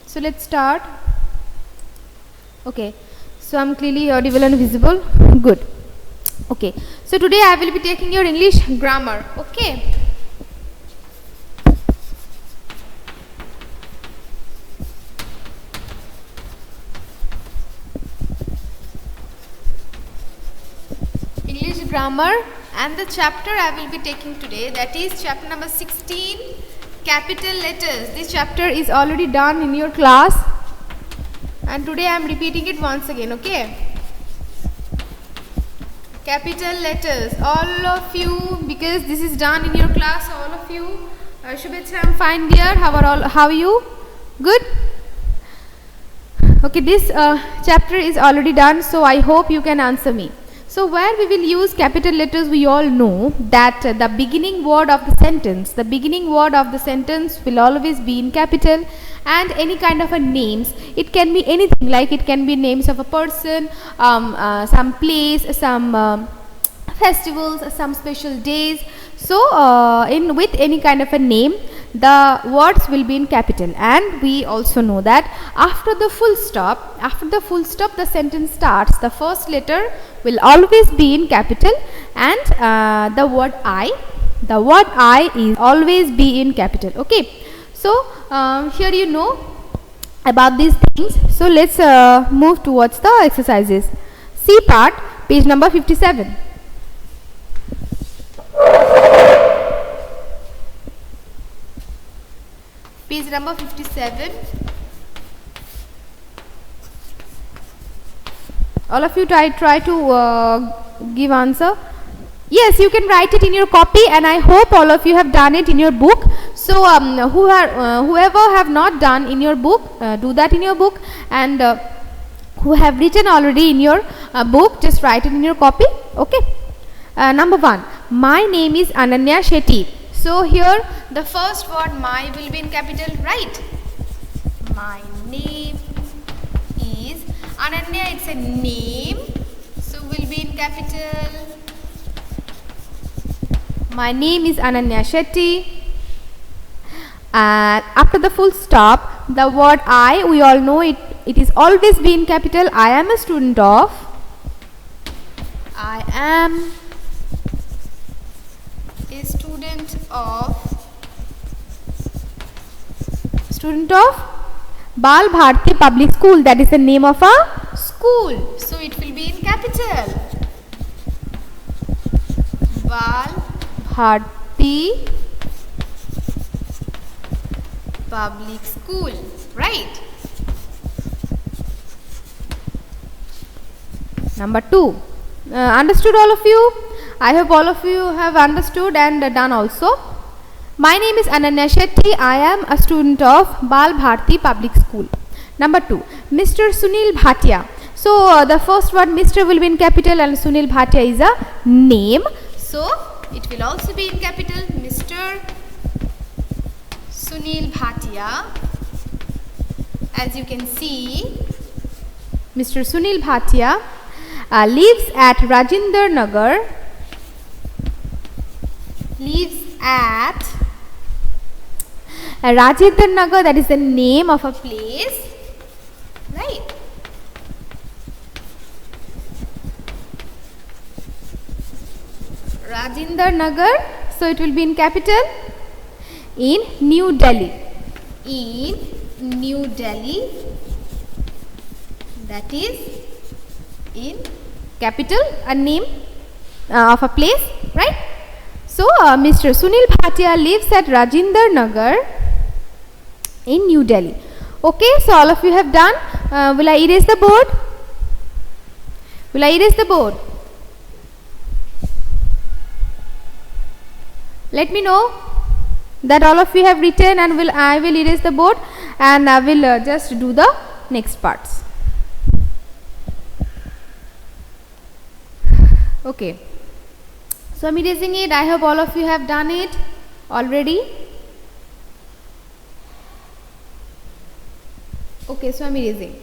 So let's start. Okay, so I'm clearly audible and visible. Good. Okay, so today I will be taking your English grammar. Okay. English grammar, and the chapter I will be taking today, that is chapter number 16, capital letters. This chapter is already done in your class, and today I am repeating it once again. Okay, capital letters, all of you, because this is done in your class, all of you. Shubhecha, I'm fine dear. How are you? Good. Okay, this chapter is already done, so I hope you can answer me. So where we will use capital letters, we all know that the beginning word of the sentence will always be in capital, and any kind of a names, it can be anything, like it can be names of a person, some place, some festivals, some special days. So with any kind of a name, the words will be in capital. And we also know that after the full stop the sentence starts, the first letter will always be in capital, and the word I is always be in capital. Okay, so here you know about these things. So let's move towards the exercises. C part, page number 57. Page number 57. All of you try to give answer. Yes, you can write it in your copy, and I hope all of you have done it in your book. So whoever have not done in your book, do that in your book, and who have written already in your book, just write it in your copy. Okay. Number 1. My name is Ananya Shetty. So here the first word my will be in capital, right? My name is Ananya, it's a name, so will be in capital. My name is Ananya Shetty. And after the full stop, the word I, we all know it is always be in capital. I am a student of Bal Bharti Public School, that is the name of a school, so it will be in capital. Bal Bharti Public School, right? Number 2. Understood all of you? I hope all of you have understood and done also. My name is Ananya Shetty. I am a student of Bal Bharti Public School. Number 2. Mr. Sunil Bhatia. So the first word Mr. will be in capital, and Sunil Bhatia is a name, so it will also be in capital. Mr. Sunil Bhatia. As you can see, Mr. Sunil Bhatia lives at Rajendra Nagar. Rajendra Nagar, that is the name of a place, right? Rajendra Nagar, so it will be in capital. In New Delhi. That is in capital, a name of a place, right? So Mr. Sunil Bhatia lives at Rajendra Nagar in New Delhi. Okay, so all of you have done. Will I erase the board? Let me know that all of you have written, and I will erase the board, and I will just do the next parts. Okay, so I'm erasing it. I hope all of you have done it already. Okay, so I'm erasing.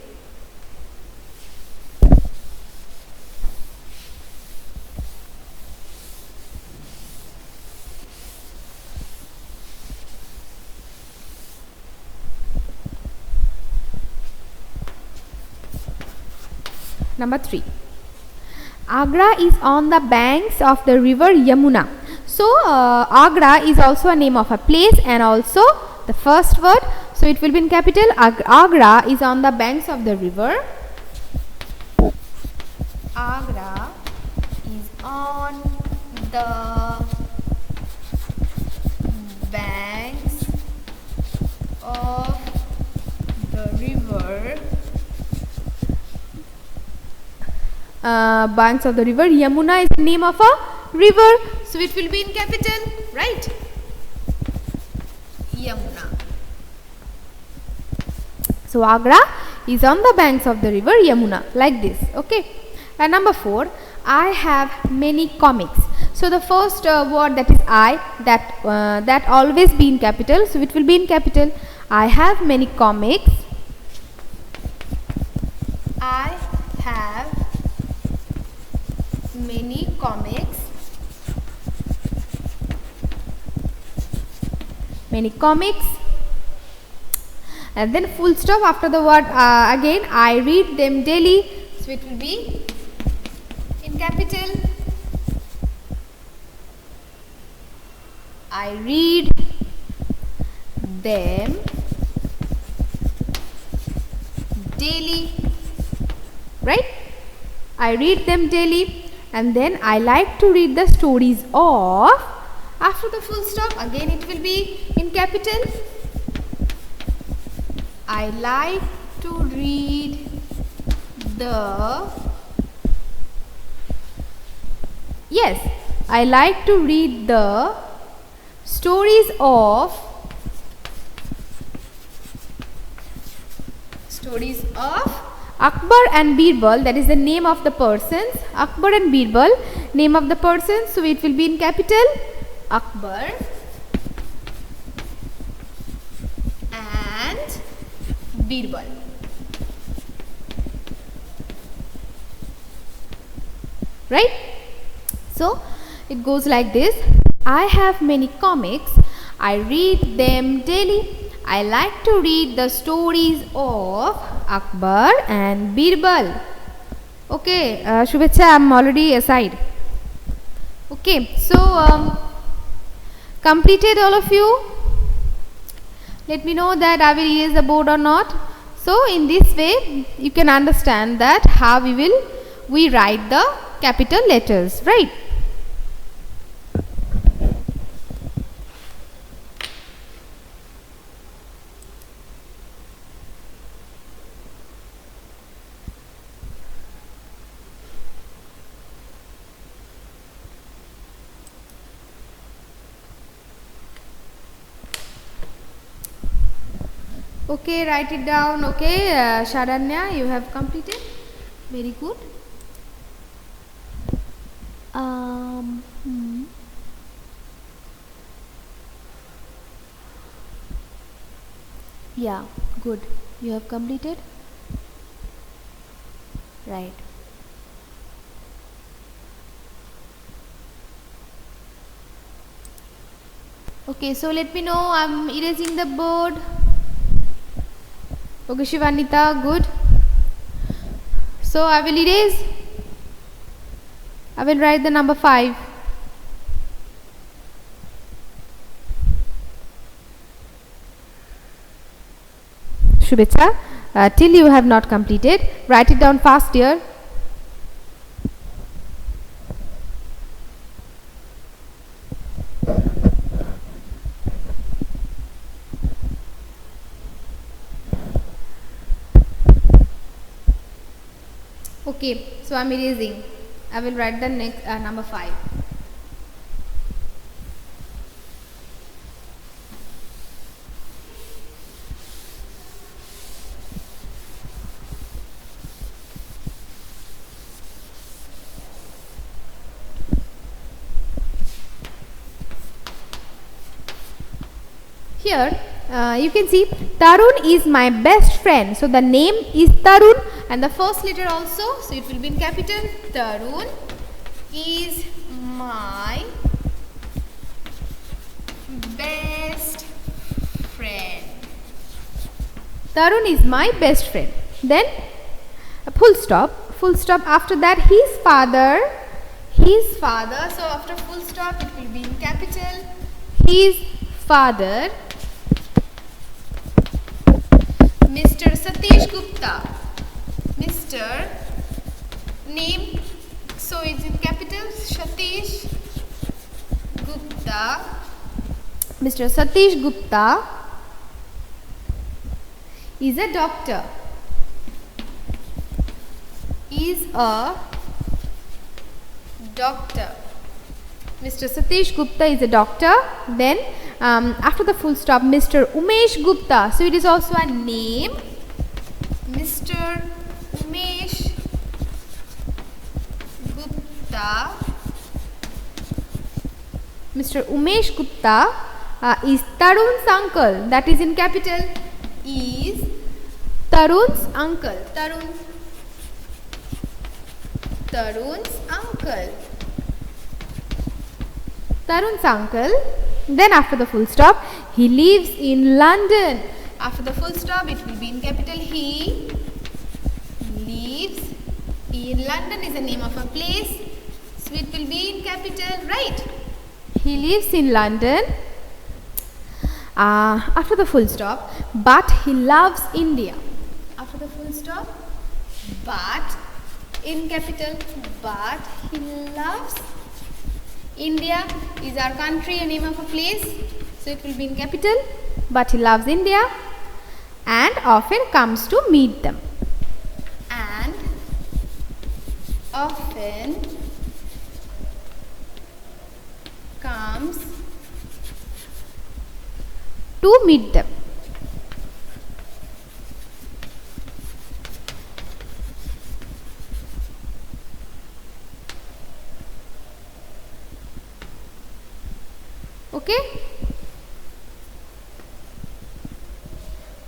Number 3. Agra is on the banks of the river Yamuna. So Agra is also a name of a place and also the first word. So it will be in capital. Agra is on the banks of the river. Agra is on the banks of the river. Banks of the river. Yamuna is the name of a river, so it will be in capital, right? Yamuna. So Agra is on the banks of the river Yamuna, like this. Okay. And number 4, I have many comics. So the first word, that is I, that always be in capital, so it will be in capital. I have many comics. I have many comics. Many comics. And then full stop after the word again. I read them daily, so it will be in capital. I read them daily, right? I read them daily. And then I like to read the stories of, after the full stop again it will be in capital. I like to read the, yes, I like to read the stories of Akbar and Birbal, that is the name of the persons. Akbar and Birbal, name of the persons, so it will be in capital. Akbar and Birbal. Right? So it goes like this. I have many comics. I read them daily. I like to read the stories of Akbar and Birbal. Okay, Shubhecha, I am already aside. Okay, so completed all of you? Let me know that I will erase the board or not. So in this way you can understand that how we write the capital letters, right? Okay, write it down. Okay, Sharanya, you have completed. Very good. Yeah, good. You have completed. Right. Okay, so let me know. I'm erasing the board. Okay, Shivanita, good. So I will erase. I will write the number 5. Shubhecha, till you have not completed, write it down fast here. Okay, so I am erasing. I will write the next number 5. Here you can see Tarun is my best friend. So the name is Tarun and the first letter also, so it will be in capital. Tarun is my best friend. Tarun is my best friend. Then a full stop. full stop. After that, his father, so after full stop it will be in capital. His father, Mr. Satish Gupta. Mr. name, so it's in capital, Satish Gupta. Mr. Satish Gupta is a doctor. Is a doctor. Mr. Satish Gupta is a doctor. Then after the full stop, Mr. Umesh Gupta. So it is also a name. Mr. Umesh Gupta. Mr. Umesh Gupta is Tarun's uncle. That is in capital. Is Tarun's uncle. Tarun's uncle. Tarun's uncle. Then after the full stop, he lives in London. After the full stop, it will be in capital. He lives in London is the name of a place. So it will be in capital, right? He lives in London. After the full stop, but he loves India. After the full stop, but in capital, but he loves India is our country, a name of a place, so it will be in capital. But he loves India and often comes to meet them. And often comes to meet them. Okay?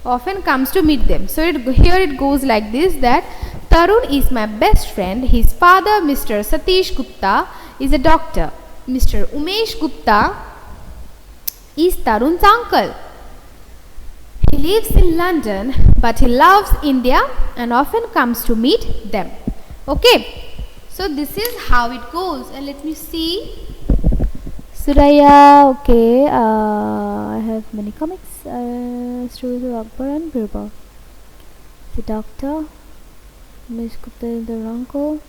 Often comes to meet them. So here it goes like this, that Tarun is my best friend. His father, Mr. Satish Gupta, is a doctor. Mr. Umesh Gupta is Tarun's uncle. He lives in London, but he loves India and often comes to meet them. Okay, so this is how it goes. And let me see. Suraya, okay, I have many comics, stories of Akbar and Birbal. The doctor, Miss Gupta is the uncle.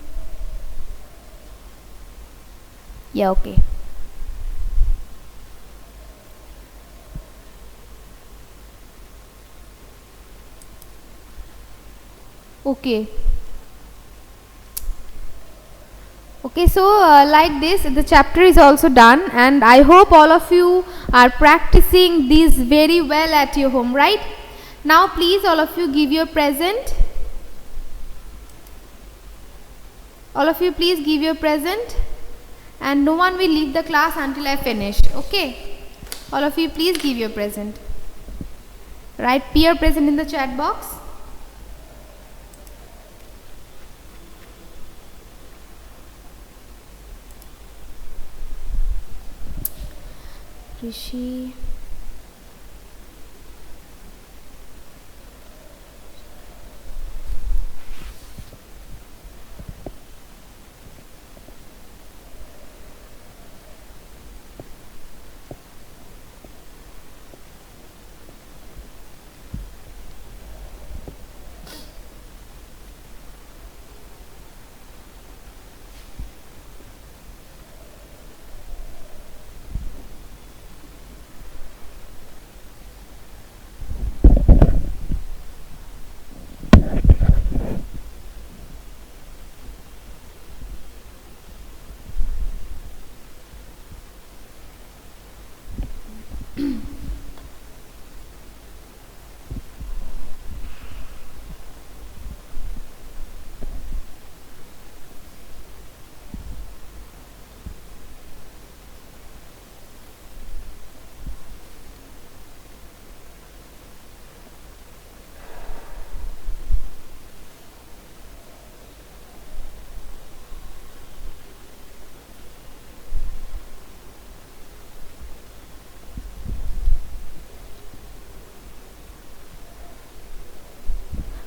Yeah, okay. Okay, so like this the chapter is also done, and I hope all of you are practicing these very well at your home, right? Now please all of you give your present. All of you please give your present, and no one will leave the class until I finish. Okay, all of you please give your present. Write peer present in the chat box. Rishi,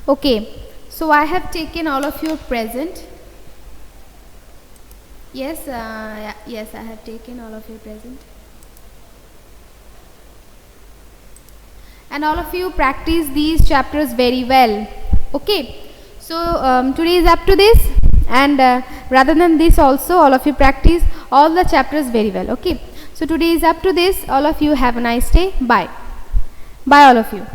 okay, So I have taken all of you present. Yes, yes, I have taken all of you present. And all of you practice these chapters very well. Okay. So today is up to this, and rather than this also, all of you practice all the chapters very well. Okay. So today is up to this. All of you have a nice day. Bye. Bye all of you.